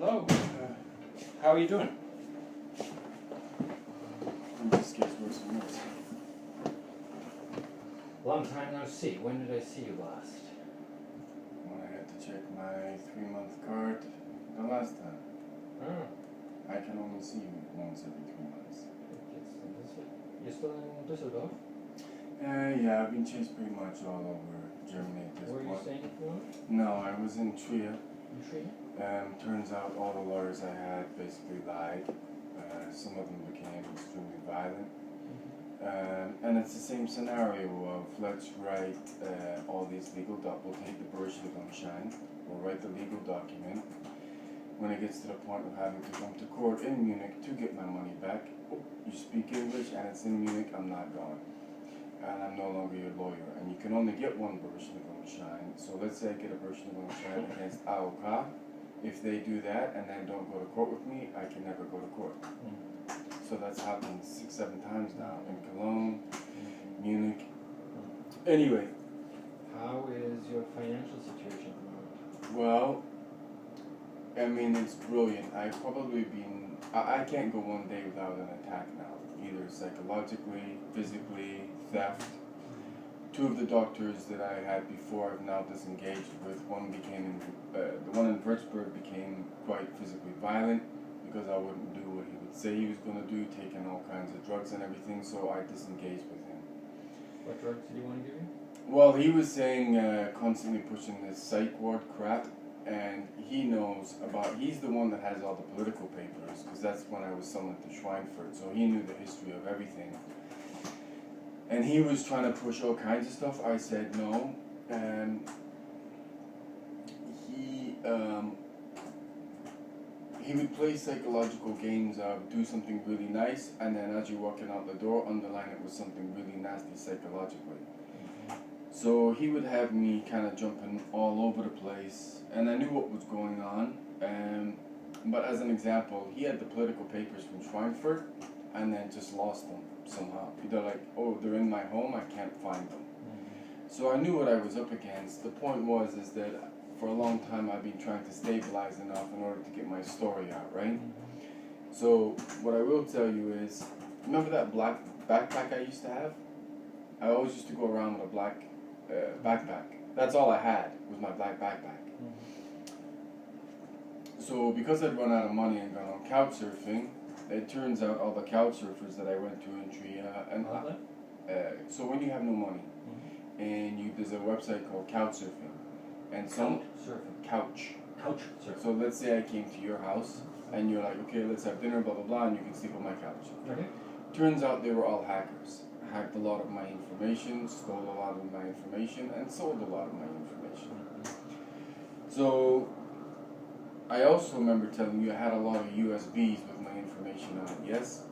Hello. How are you doing? This gets worse and worse. Long time no see. When did I see you last? When I had to check my 3-month card the last time. Oh. I can only see you once every 3 months. You're still in Düsseldorf? Yeah, I've been chased pretty much all over Germany at this Where are you point. staying at the moment? No, I was in Trier. In Trier? Turns out all the lawyers I had basically lied. Some of them became extremely violent. And it's the same scenario of let's write all these legal we'll take the Berufsschulungsschein, we'll write the legal document. When it gets to the point of having to come to court in Munich to get my money back, you speak English and it's in Munich, I'm not going. And I'm no longer your lawyer. And you can only get one Berufsschulungsschein. So let's say I get a Berufsschulungsschein against AOK. If they do that and then don't go to court with me, I can never go to court. So that's happened 6-7 times now in Cologne, Munich. Anyway. How is your financial situation at the moment? Well, I mean, it's brilliant. I can't go one day without an attack now, either psychologically, physically, theft. 2 of the doctors that I had before I've now disengaged with. The one in Würzburg became quite physically violent because I wouldn't do what he would say he was going to do, taking all kinds of drugs and everything, so I disengaged with him. What drugs did he want to give you? Well, he was saying constantly pushing this psych ward crap, and he's the one that has all the political papers, because that's when I was summoned to Schweinfurt, so he knew the history of everything. And he was trying to push all kinds of stuff. I said no, and he would play psychological games of do something really nice, and then as you're walking out the door, underline it with something really nasty psychologically. So he would have me kind of jumping all over the place, and I knew what was going on. But as an example, he had the political papers from Schweinfurt, and then just lost them somehow. They're like, oh, they're in my home, I can't find them. So I knew what I was up against. The point is that for a long time I've been trying to stabilize enough in order to get my story out, right? So what I will tell you is, remember that black backpack I used to have? I always used to go around with a black backpack. That's all I had, was my black backpack. So because I'd run out of money and gone on couch surfing, it turns out all the couch surfers that I went to in Trier, so when you have no money, and there's a website called couch surfing, and couch surfing. So let's say I came to your house, and you're like, okay, let's have dinner, blah blah blah, and you can sleep on my couch. Okay. Turns out they were all hackers. Hacked a lot of my information, stole a lot of my information, and sold a lot of my information. So I also remember telling you I had a lot of USBs with my information on it, yes?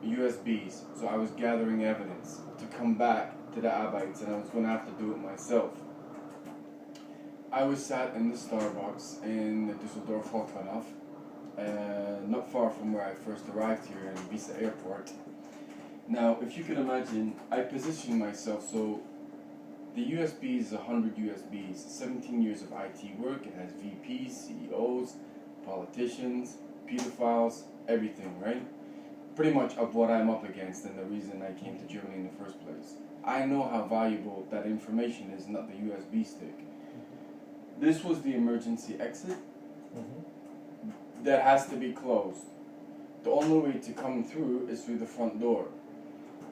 USBs. So I was gathering evidence to come back to the Arbeits, and I was going to have to do it myself. I was sat in the Starbucks in the Düsseldorf Hauptbahnhof, not far from where I first arrived here in Visa Airport. Now, if you can imagine, I positioned myself so the USB is 100 USBs, 17 years of IT work. It has VPs, CEOs, politicians, pedophiles, everything, right? Pretty much of what I'm up against and the reason I came to Germany in the first place. I know how valuable that information is, not the USB stick. This was the emergency exit that has to be closed. The only way to come through is through the front door.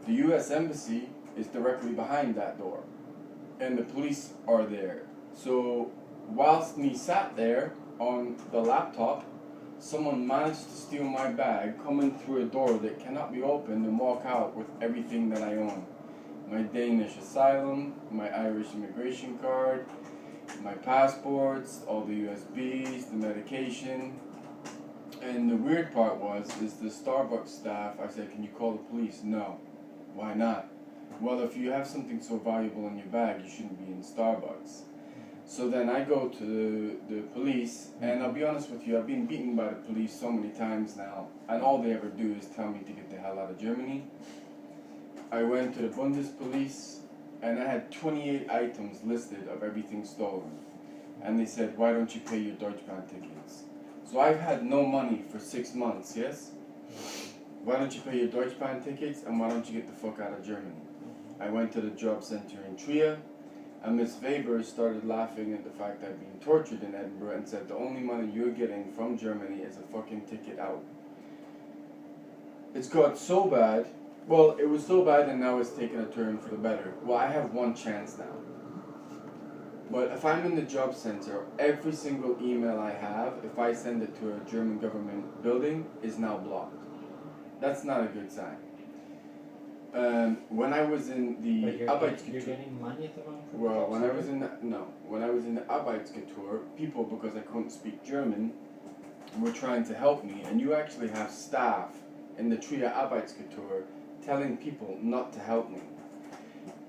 The US Embassy is directly behind that door, and the police are there. So whilst me sat there on the laptop, someone managed to steal my bag, come in through a door that cannot be opened, and walk out with everything that I own. My Danish asylum, my Irish immigration card, my passports, all the USBs, the medication. And the weird part is the Starbucks staff, I said, can you call the police? No. Why not? Well, if you have something so valuable in your bag, you shouldn't be in Starbucks. So then I go to the police, and I'll be honest with you, I've been beaten by the police so many times now, and all they ever do is tell me to get the hell out of Germany. I went to the Bundespolice, and I had 28 items listed of everything stolen. And they said, why don't you pay your Deutschbahn tickets? So I've had no money for 6 months, yes? Why don't you pay your Deutschbahn tickets and why don't you get the fuck out of Germany? I went to the job center in Trier, and Miss Weber started laughing at the fact that I'm being tortured in Edinburgh and said the only money you're getting from Germany is a fucking ticket out. It's got so bad. Well, it was so bad and now it's taken a turn for the better. Well, I have one chance now. But if I'm in the job center, every single email I have, if I send it to a German government building, is now blocked. That's not a good sign. When I was in the you're getting money at the moment? Well, when I was in the Arbeitskultur, people, because I couldn't speak German, were trying to help me, and you actually have staff in the Trier Arbeitskultur telling people not to help me.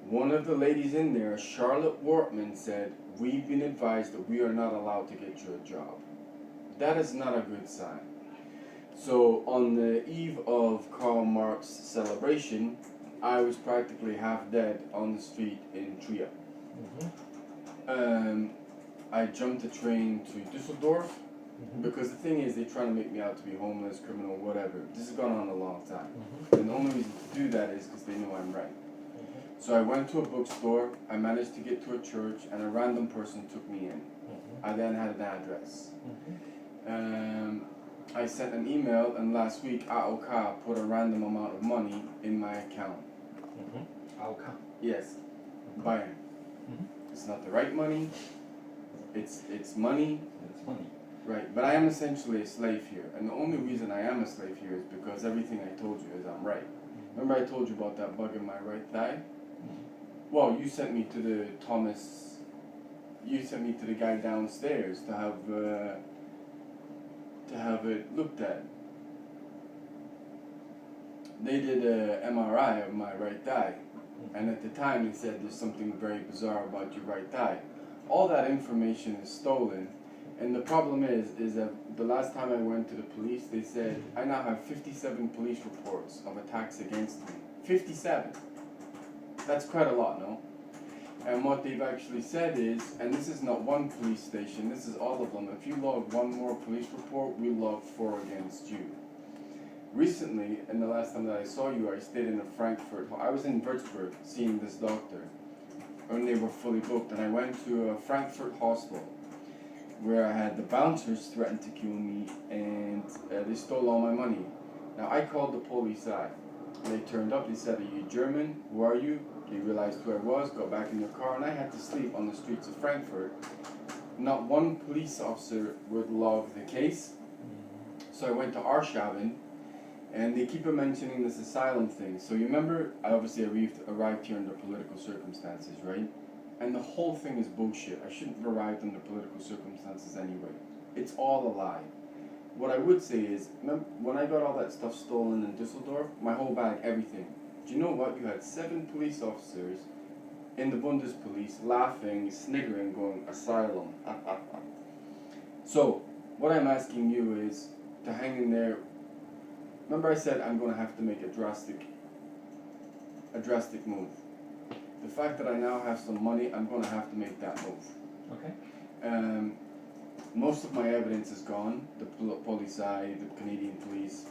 One of the ladies in there, Charlotte Wortman, said, "We've been advised that we are not allowed to get you a job." That is not a good sign. So on the eve of Karl Marx's celebration, I was practically half dead on the street in Trier. I jumped a train to Düsseldorf, because the thing is, they try to make me out to be homeless, criminal, whatever. This has gone on a long time. And the only reason to do that is because they know I'm right. So I went to a bookstore, I managed to get to a church, and a random person took me in. I then had an address. I sent an email, and last week AOK put a random amount of money in my account. AOK? Yes, Bayern. It's not the right money, it's money. It's money. Right, but I am essentially a slave here, and the only reason I am a slave here is because everything I told you is I'm right. Remember I told you about that bug in my right thigh? Well, you sent me to the guy downstairs to have it looked at. They did a MRI of my right thigh, and at the time they said there's something very bizarre about your right thigh. All that information is stolen, and the problem is that the last time I went to the police, they said I now have 57 police reports of attacks against me. 57. That's quite a lot, no? And what they've actually said is, and this is not one police station, this is all of them, if you log one more police report, we log 4 against you. Recently, and the last time that I saw you, I stayed in a Frankfurt. I was in Würzburg seeing this doctor, and they were fully booked, and I went to a Frankfurt hospital where I had the bouncers threaten to kill me, and they stole all my money. Now, I called the police. They turned up, they said, "Are you German? Who are you?" They realized who I was, got back in their car, and I had to sleep on the streets of Frankfurt. Not one police officer would log the case, so I went to Arschaven, and they keep on mentioning this asylum thing. So you remember, I obviously arrived here under political circumstances, right? And the whole thing is bullshit. I shouldn't have arrived under political circumstances anyway. It's all a lie. What I would say is, remember, when I got all that stuff stolen in Düsseldorf, my whole bag, everything. Do you know what? You had 7 police officers in the Bundespolice laughing, sniggering, going, "Asylum." So, what I'm asking you is to hang in there. Remember I said I'm going to have to make a drastic move. The fact that I now have some money, I'm going to have to make that move. Okay. Most of my evidence is gone. The police, the Canadian police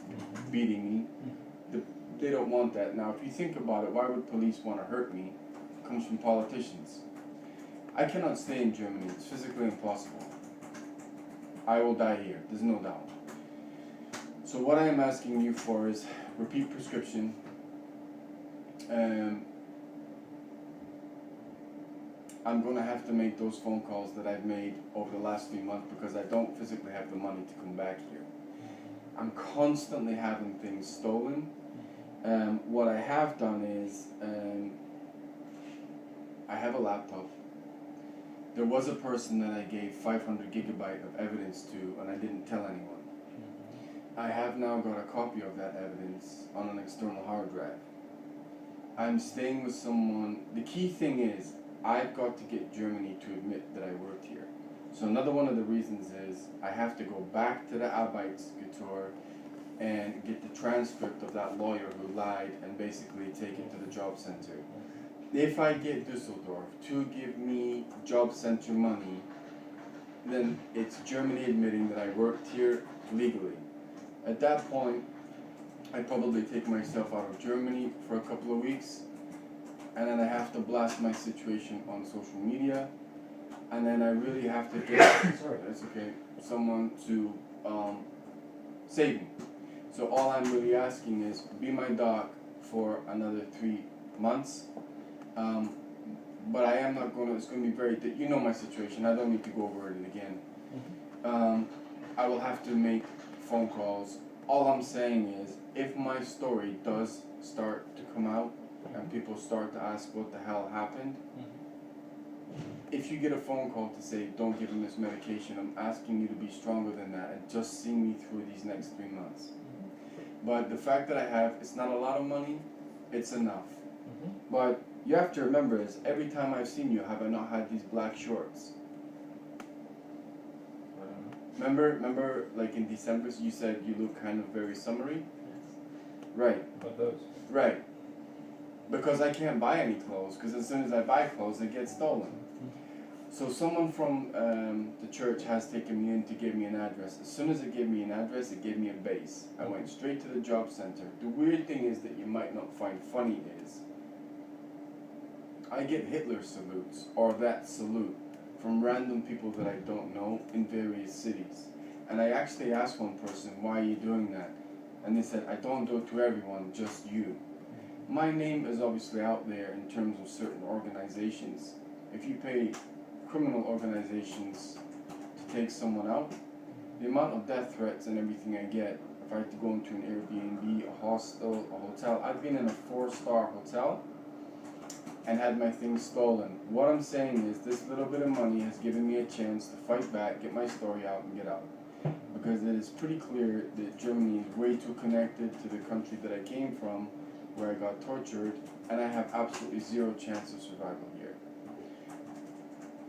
beating me. They don't want that. Now, if you think about it, why would police want to hurt me? It comes from politicians. I cannot stay in Germany. It's physically impossible. I will die here. There's no doubt. So what I am asking you for is repeat prescription. I'm going to have to make those phone calls that I've made over the last 3 months because I don't physically have the money to come back here. I'm constantly having things stolen. What I have done is I have a laptop. There was a person that I gave 500 gigabyte of evidence to, and I didn't tell anyone. I have now got a copy of that evidence on an external hard drive. I'm staying with someone. The key thing is, I've got to get Germany to admit that I worked here. So another one of the reasons is I have to go back to the Arbeitskultur and get the transcript of that lawyer who lied and basically take it to the job center. If I get Düsseldorf to give me job center money, then it's Germany admitting that I worked here legally. At that point, I probably take myself out of Germany for a couple of weeks, and then I have to blast my situation on social media, and then I really have to get that's okay, someone to save me. So all I'm really asking is be my doc for another 3 months. But I am not going to, it's going to be very, you know my situation, I don't need to go over it again. I will have to make phone calls. All I'm saying is, if my story does start to come out and people start to ask what the hell happened, if you get a phone call to say, don't give him this medication, I'm asking you to be stronger than that and just see me through these next 3 months. But the fact that I have, it's not a lot of money, it's enough. But you have to remember is, every time I've seen you, have I not had these black shorts? Remember, like in December, you said you look kind of very summery? Right. What those? Right. Because I can't buy any clothes, because as soon as I buy clothes, they get stolen. So someone from the church has taken me in to give me an address. As soon as it gave me an address, it gave me a base. I went straight to the job center. The weird thing is that you might not find funny is, I get Hitler salutes, or that salute, from random people that I don't know in various cities. And I actually asked one person, why are you doing that? And they said, I don't do it to everyone, just you. My name is obviously out there in terms of certain organizations. If you pay criminal organizations to take someone out, the amount of death threats and everything I get, if I had to go into an Airbnb, a hostel, a hotel, I've been in a 4-star hotel and had my things stolen. What I'm saying is, this little bit of money has given me a chance to fight back, get my story out, and get out. Because it is pretty clear that Germany is way too connected to the country that I came from, where I got tortured, and I have absolutely zero chance of survival here.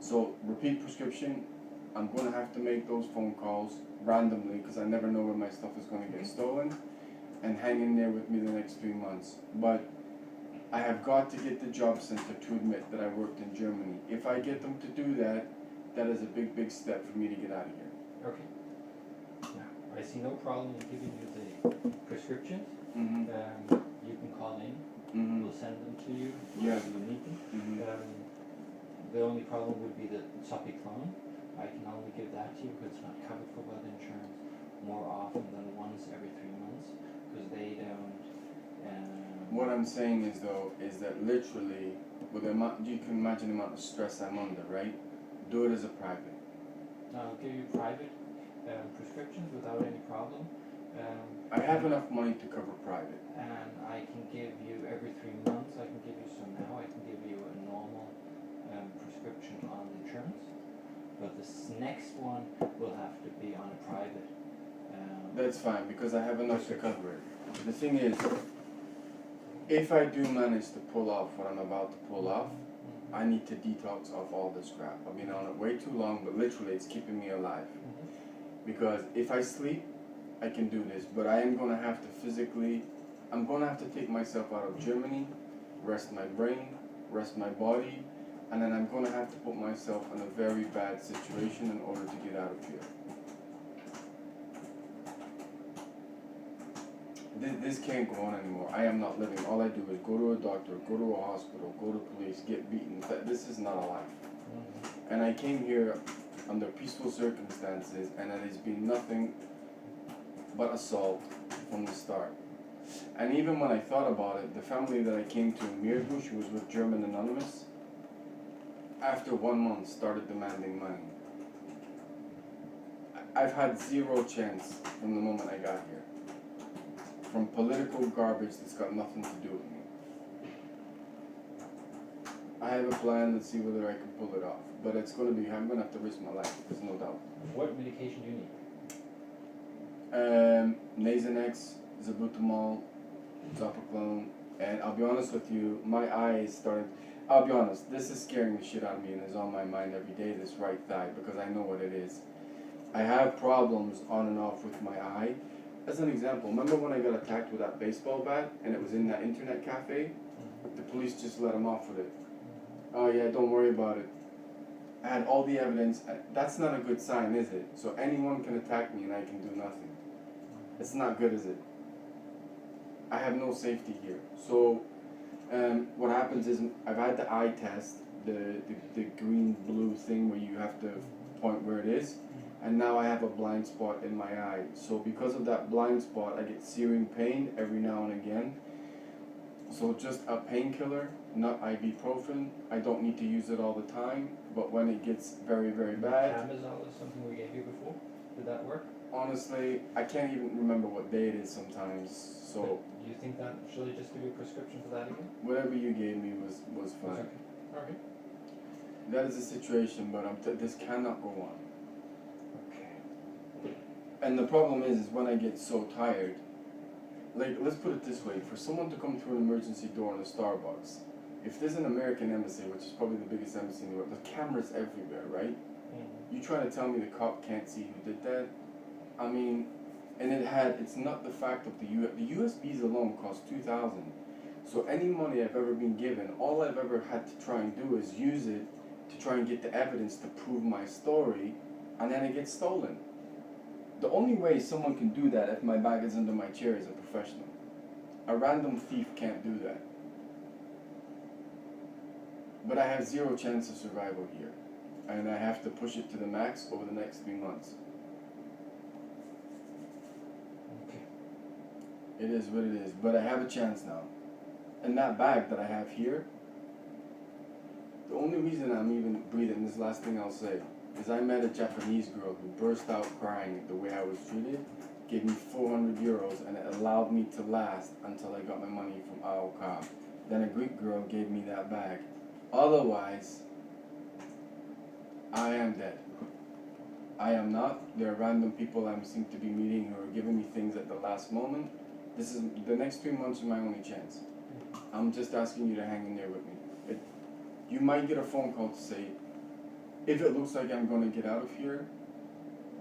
So, repeat prescription, I'm going to have to make those phone calls randomly, because I never know when my stuff is going to get stolen, and hang in there with me the next 3 months. But I have got to get the job center to admit that I worked in Germany. If I get them to do that, that is a big, big step for me to get out of here. Okay. Now, I see no problem in giving you the prescriptions. You can call in. We'll send them to you. Yeah. If you need them. The only problem would be the Zopiclone. I can only give that to you because it's not covered for by the insurance more often than once every 3 months, because they don't. What I'm saying is though, is that literally, with the amount, you can imagine the amount of stress I'm under, right? Do it as a private. I'll give you private prescriptions without any problem. I have enough money to cover private. And I can give you every 3 months, I can give you some now, I can give you a normal prescription on insurance. But this next one will have to be on a private. That's fine, because I have enough to cover it. The thing is, if I do manage to pull off what I'm about to pull off, I need to detox off all this crap. I've been on it way too long, but literally it's keeping me alive. Because if I sleep, I can do this, but I am going to have to physically, I'm going to have to take myself out of Germany, rest my brain, rest my body, and then I'm going to have to put myself in a very bad situation in order to get out of here. This can't go on anymore. I am not living. All I do is go to a doctor, go to a hospital, go to police, get beaten. This is not a life. And I came here under peaceful circumstances, and it has been nothing but assault from the start. And even when I thought about it, the family that I came to in Meerbusch, who was with German Anonymous, after 1 month started demanding money. I've had zero chance from the moment I got here. From political garbage that's got nothing to do with me. I have a plan, let's see whether I can pull it off. But it's going to be, I'm going to have to risk my life, there's no doubt. What medication do you need? Nasonex, Zabutamol, Zopiclone, and I'll be honest with you, my eyes started, I'll be honest, this is scaring the shit out of me and is on my mind every day, this right thigh, because I know what it is. I have problems on and off with my eye. As an example, remember when I got attacked with that baseball bat and it was in that internet cafe? The police just let him off with it. Oh yeah, don't worry about it. I had all the evidence. That's not a good sign, is it? So anyone can attack me and I can do nothing. It's not good, is it? I have no safety here. So what happens is I've had the eye test, the green-blue thing where you have to point where it is, and now I have a blind spot in my eye. So because of that blind spot, I get searing pain every now and again. So just a painkiller, not ibuprofen. I don't need to use it all the time, but when it gets very, very bad. Camisol is something we gave you before. Did that work? Honestly, I can't even remember what day it is sometimes. So But do you think that should I just give you a prescription for that again? whatever you gave me was fine. Okay. Okay. That is the situation, but this cannot go on. Okay. And the problem is when I get so tired, like, let's put it this way, for someone to come through an emergency door in a Starbucks, if there's an American embassy, which is probably the biggest embassy in the world, the cameras everywhere, right? Mm-hmm. You trying to tell me the cop can't see who did that? I mean, and it's not the fact of the USBs alone cost $2,000. So any money I've ever been given, all I've ever had to try and do is use it to try and get the evidence to prove my story, and then it gets stolen. The only way someone can do that if my bag is under my chair is a professional. A random thief can't do that. But I have zero chance of survival here, and I have to push it to the max over the next 3 months. Okay. It is what it is, but I have a chance now. And that bag that I have here, the only reason I'm even breathing, this last thing I'll say, is I met a Japanese girl who burst out crying at the way I was treated, gave me 400 euros, and it allowed me to last until I got my money from AOK. Then a Greek girl gave me that bag. Otherwise, I am dead. I am not. There are random people I seem to be meeting who are giving me things at the last moment. This is the next 3 months are my only chance. I'm just asking you to hang in there with me. You might get a phone call to say, if it looks like I'm going to get out of here,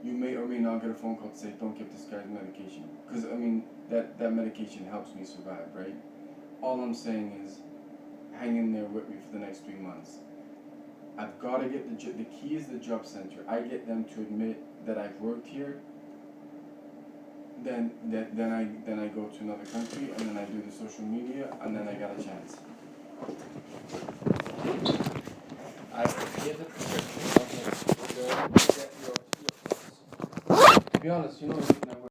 you may or may not get a phone call to say, don't give this guy medication. Because, I mean, that medication helps me survive, right? All I'm saying is, hang in there with me for the next 3 months. I've got to get the key is the job center. I get them to admit that I've worked here. Then I go to another country, and then I do the social media, and then I got a chance. I here's a prescription. Okay. Go and get your pills. To be honest, you know,